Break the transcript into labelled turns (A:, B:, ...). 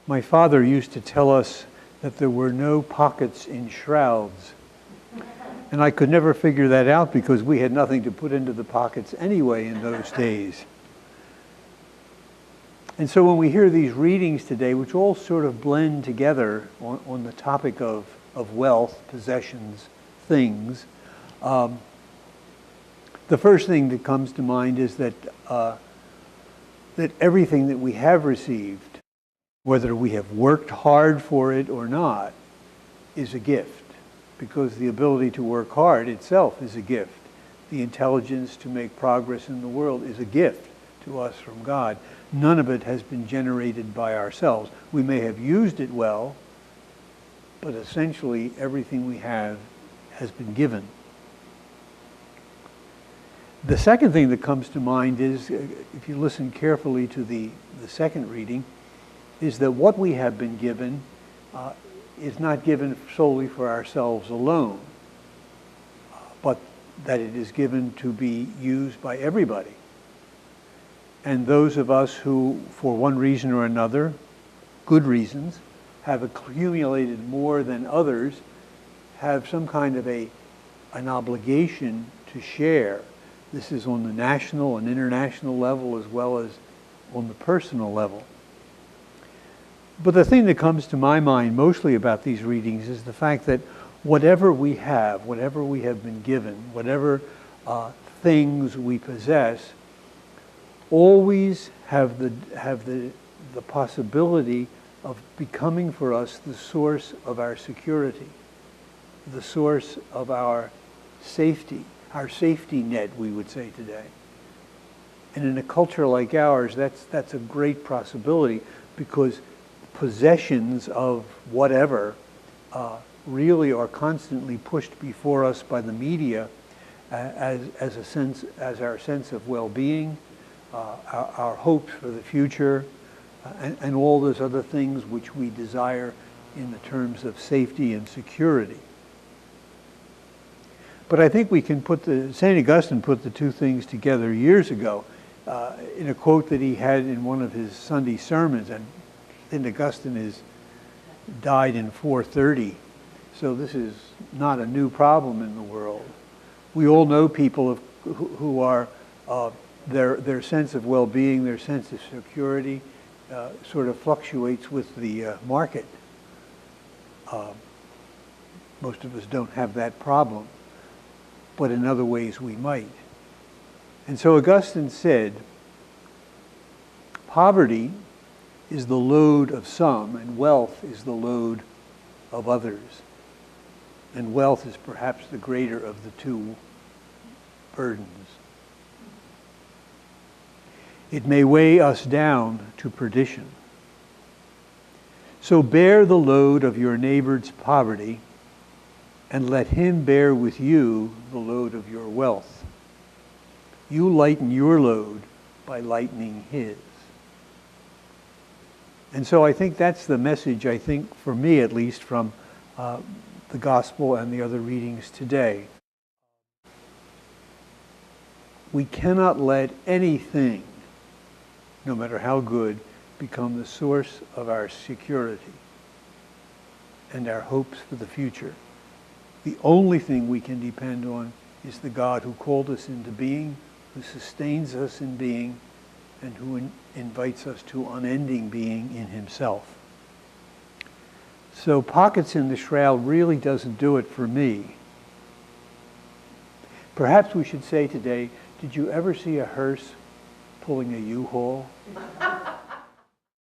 A: My father used to tell us that there were no pockets in shrouds. And I could never figure that out because we had nothing to put into the pockets anyway in those days. And so when we hear these readings today, which all sort of blend together on the topic of wealth, possessions, things, the first thing that comes to mind is that everything that we have received, whether we have worked hard for it or not, is a gift. Because the ability to work hard itself is a gift. The intelligence to make progress in the world is a gift to us from God. None of it has been generated by ourselves. We may have used it well, but essentially everything we have has been given. The second thing that comes to mind is, if you listen carefully to the second reading, is that what we have been given is not given solely for ourselves alone, but that it is given to be used by everybody. And those of us who, for one reason or another, good reasons, have accumulated more than others, have some kind of an obligation to share. This is on the national and international level as well as on the personal level. But the thing that comes to my mind mostly about these readings is the fact that whatever we have been given, whatever things we possess, always have the possibility of becoming for us the source of our security, the source of our safety net, we would say today. And in a culture like ours, that's a great possibility, because possessions of whatever really are constantly pushed before us by the media as our sense of well-being, our hopes for the future, and all those other things which we desire in the terms of safety and security. But I think we can St. Augustine put the two things together years ago in a quote that he had in one of his Sunday sermons. And St. Augustine died in 430, so this is not a new problem in the world. We all know people who are, their sense of well-being, their sense of security sort of fluctuates with the market. Most of us don't have that problem, but in other ways we might. And so Augustine said, poverty is the load of some, and wealth is the load of others. And wealth is perhaps the greater of the two burdens. It may weigh us down to perdition. So bear the load of your neighbor's poverty, and let him bear with you the load of your wealth. You lighten your load by lightening his. And so I think that's the message, I think, for me at least, from the gospel and the other readings today. We cannot let anything, no matter how good, become the source of our security and our hopes for the future. The only thing we can depend on is the God who called us into being, who sustains us in being, and who invites us to unending being in himself. So pockets in the shroud really doesn't do it for me. Perhaps we should say today, did you ever see a hearse pulling a U-Haul?